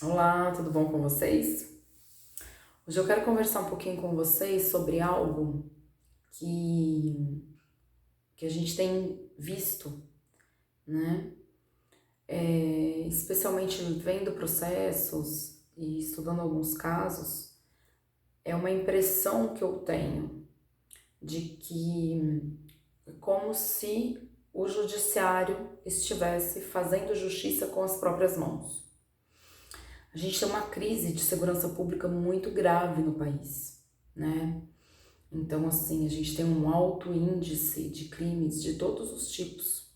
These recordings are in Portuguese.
Olá, tudo bom com vocês? Hoje eu quero conversar um pouquinho com vocês sobre algo que, que a gente tem visto, né? Especialmente vendo processos e estudando alguns casos, é uma impressão que eu tenho de que é como se o judiciário estivesse fazendo justiça com as próprias mãos. A gente tem uma crise de segurança pública muito grave no país, né? Então, assim, a gente tem um alto índice de crimes de todos os tipos.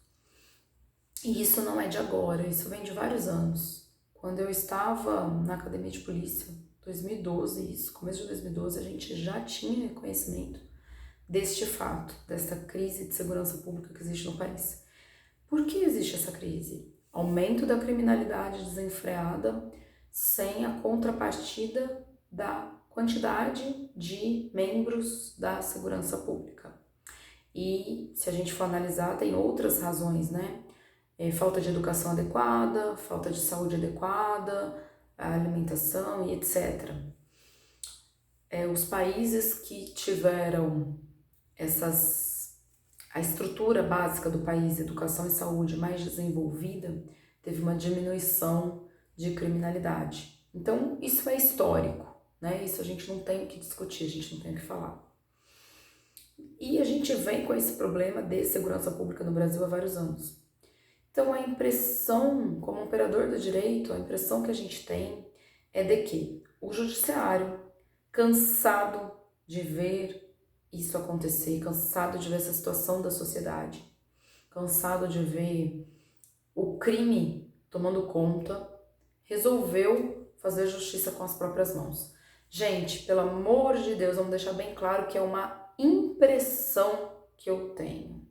E isso não é de agora, isso vem de vários anos. Quando eu estava na academia de polícia, 2012, isso, começo de 2012, a gente já tinha conhecimento deste fato, desta crise de segurança pública que existe no país. Por que existe essa crise? Aumento da criminalidade desenfreada sem a contrapartida da quantidade de membros da segurança pública. E se a gente for analisar, tem outras razões, né? Falta de educação adequada, falta de saúde adequada, a alimentação e etc. Os países que tiveram a estrutura básica do país, educação e saúde mais desenvolvida, teve uma diminuição de criminalidade. Então, isso é histórico, né? Isso a gente não tem o que discutir, a gente não tem o que falar. E a gente vem com esse problema de segurança pública no Brasil há vários anos. Então, a impressão, como operador do direito, a impressão que a gente tem é de que o judiciário, cansado de ver isso acontecer, cansado de ver essa situação da sociedade, cansado de ver o crime tomando conta, resolveu fazer justiça com as próprias mãos. Gente, pelo amor de Deus, vamos deixar bem claro que é uma impressão que eu tenho.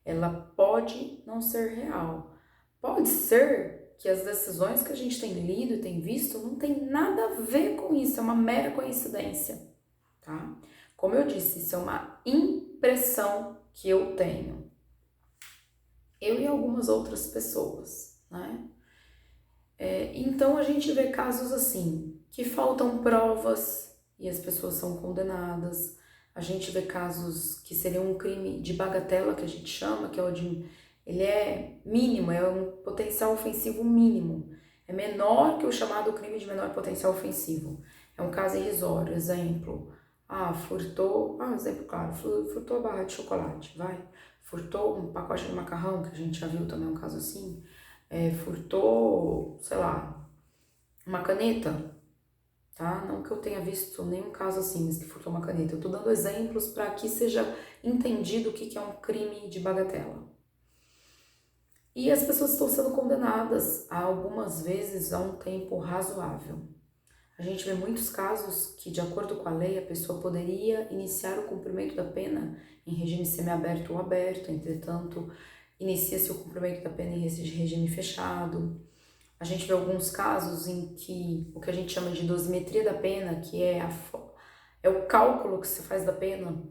Ela pode não ser real. Pode ser que as decisões que a gente tem lido e tem visto não tem nada a ver com isso, é uma mera coincidência, tá? Como eu disse, isso é uma impressão que eu tenho. Eu e algumas outras pessoas, né? Então a gente vê casos assim, que faltam provas e as pessoas são condenadas. A gente vê casos que seriam um crime de bagatela, que a gente chama, que é onde ele é mínimo, é um potencial ofensivo mínimo. É menor que o chamado crime de menor potencial ofensivo. É um caso irrisório, exemplo. Exemplo claro, furtou a barra de chocolate, vai. Furtou um pacote de macarrão, que a gente já viu também um caso assim. Furtou, sei lá, uma caneta, tá? Não que eu tenha visto nenhum caso assim, mas que furtou uma caneta. Eu tô dando exemplos para que seja entendido o que é um crime de bagatela. E as pessoas estão sendo condenadas algumas vezes a um tempo razoável. A gente vê muitos casos que, de acordo com a lei, a pessoa poderia iniciar o cumprimento da pena em regime semiaberto ou aberto, entretanto, inicia-se o cumprimento da pena em regime fechado. A gente vê alguns casos em que o que a gente chama de dosimetria da pena, que é o cálculo que se faz da pena,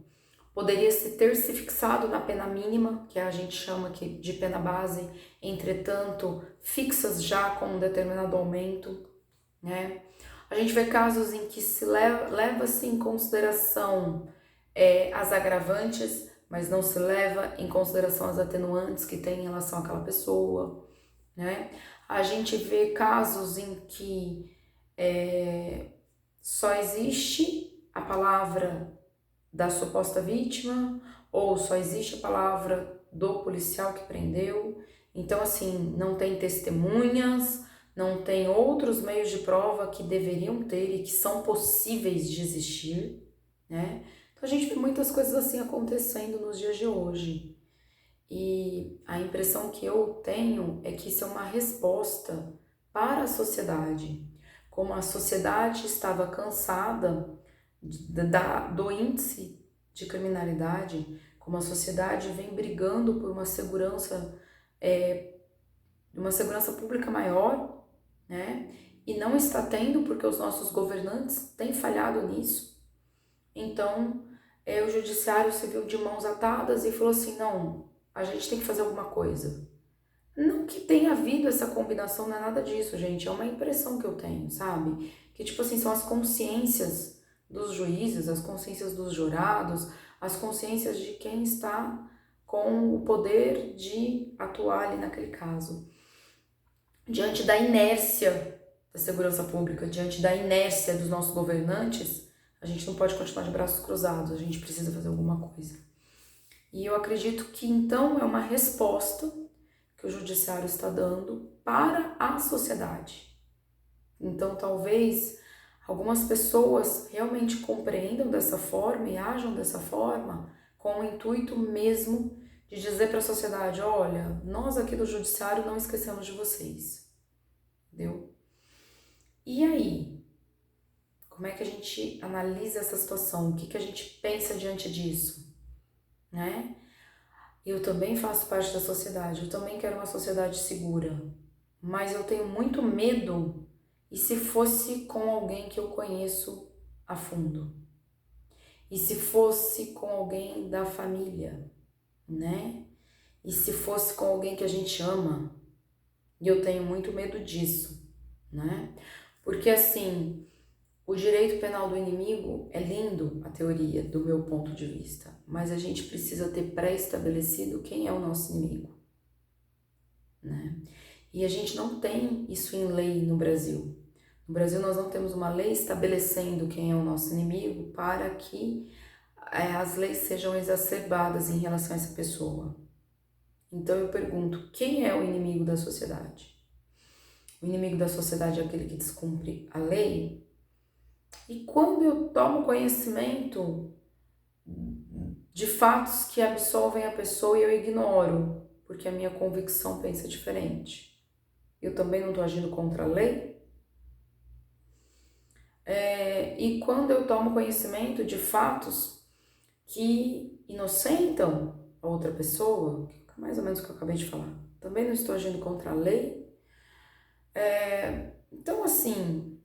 poderia ter se fixado na pena mínima, que a gente chama de pena base, entretanto, fixas já com um determinado aumento, né? A gente vê casos em que se leva-se em consideração as agravantes, mas não se leva em consideração as atenuantes que tem em relação àquela pessoa, né? A gente vê casos em que só existe a palavra da suposta vítima ou só existe a palavra do policial que prendeu. Então, assim, não tem testemunhas, não tem outros meios de prova que deveriam ter e que são possíveis de existir, né? Então, a gente vê muitas coisas assim acontecendo nos dias de hoje. E a impressão que eu tenho é que isso é uma resposta para a sociedade. Como a sociedade estava cansada do índice de criminalidade, como a sociedade vem brigando por uma segurança pública maior, né? E não está tendo porque os nossos governantes têm falhado nisso. Então, o judiciário se viu de mãos atadas e falou assim, não, a gente tem que fazer alguma coisa. Não que tenha havido essa combinação, não é nada disso, gente. É uma impressão que eu tenho, sabe? Que, tipo assim, são as consciências dos juízes, as consciências dos jurados, as consciências de quem está com o poder de atuar ali naquele caso. Diante da inércia da segurança pública, diante da inércia dos nossos governantes, a gente não pode continuar de braços cruzados, a gente precisa fazer alguma coisa. E eu acredito que então é uma resposta que o judiciário está dando para a sociedade. Então talvez algumas pessoas realmente compreendam dessa forma e ajam dessa forma com o intuito mesmo de dizer para a sociedade, olha, nós aqui do judiciário não esquecemos de vocês, entendeu? E aí, como é que a gente analisa essa situação? O que a gente pensa diante disso, né? Eu também faço parte da sociedade, eu também quero uma sociedade segura, mas eu tenho muito medo, e se fosse com alguém que eu conheço a fundo? E se fosse com alguém da família, né? E se fosse com alguém que a gente ama? E eu tenho muito medo disso, né? Porque assim, o direito penal do inimigo é lindo, a teoria, do meu ponto de vista, mas a gente precisa ter pré-estabelecido quem é o nosso inimigo, né? E a gente não tem isso em lei no Brasil. No Brasil nós não temos uma lei estabelecendo quem é o nosso inimigo para que as leis sejam exacerbadas em relação a essa pessoa. Então eu pergunto, quem é o inimigo da sociedade? O inimigo da sociedade é aquele que descumpre a lei? E quando eu tomo conhecimento de fatos que absolvem a pessoa e eu ignoro, porque a minha convicção pensa diferente, eu também não estou agindo contra a lei? E quando eu tomo conhecimento de fatos que inocentam a outra pessoa, que é mais ou menos o que eu acabei de falar, também não estou agindo contra a lei? Então, assim,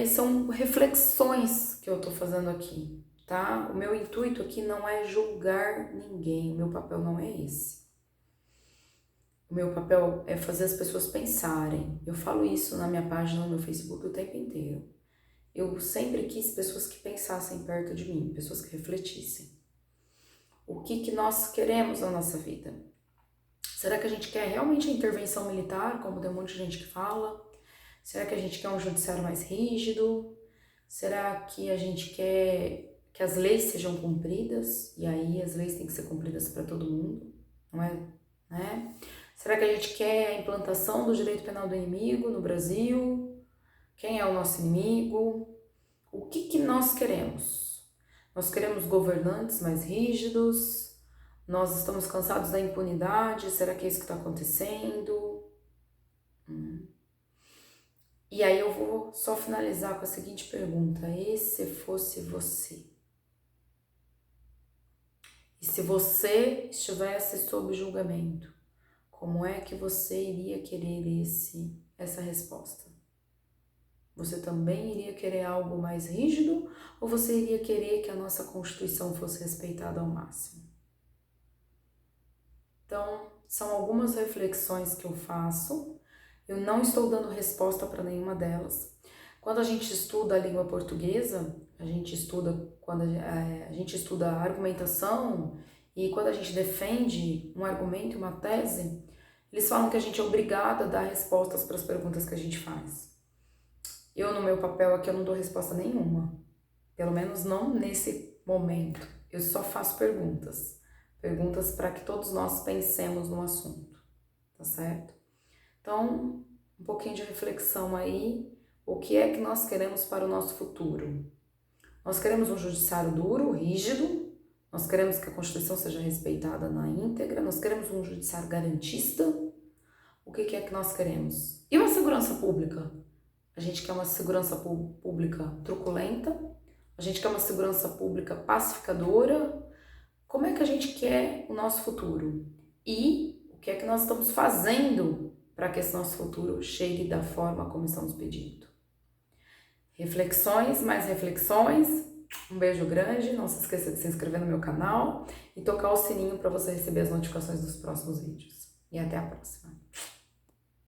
são reflexões que eu tô fazendo aqui, tá? O meu intuito aqui não é julgar ninguém, o meu papel não é esse. O meu papel é fazer as pessoas pensarem. Eu falo isso na minha página, no meu Facebook o tempo inteiro. Eu sempre quis pessoas que pensassem perto de mim, pessoas que refletissem. O que nós queremos na nossa vida? Será que a gente quer realmente a intervenção militar, como tem um monte de gente que fala? Será que a gente quer um judiciário mais rígido? Será que a gente quer que as leis sejam cumpridas? E aí as leis têm que ser cumpridas para todo mundo, não é? Né? Será que a gente quer a implantação do direito penal do inimigo no Brasil? Quem é o nosso inimigo? O que nós queremos? Nós queremos governantes mais rígidos? Nós estamos cansados da impunidade? Será que é isso que está acontecendo? E aí eu vou só finalizar com a seguinte pergunta: e se fosse você? E se você estivesse sob julgamento, como é que você iria querer essa resposta? Você também iria querer algo mais rígido ou você iria querer que a nossa Constituição fosse respeitada ao máximo? Então, são algumas reflexões que eu faço. Eu não estou dando resposta para nenhuma delas. Quando a gente estuda a língua portuguesa, a gente estuda a argumentação, e quando a gente defende um argumento e uma tese, eles falam que a gente é obrigada a dar respostas para as perguntas que a gente faz. Eu, no meu papel aqui, eu não dou resposta nenhuma. Pelo menos não nesse momento. Eu só faço perguntas. Perguntas para que todos nós pensemos no assunto, tá certo? Então, um pouquinho de reflexão aí. O que é que nós queremos para o nosso futuro? Nós queremos um judiciário duro, rígido. Nós queremos que a Constituição seja respeitada na íntegra. Nós queremos um judiciário garantista. O que é que nós queremos? E uma segurança pública? A gente quer uma segurança pública truculenta? A gente quer uma segurança pública pacificadora? Como é que a gente quer o nosso futuro? E o que é que nós estamos fazendo para que esse nosso futuro chegue da forma como estamos pedindo? Reflexões, mais reflexões. Um beijo grande. Não se esqueça de se inscrever no meu canal e tocar o sininho para você receber as notificações dos próximos vídeos. e até a próxima.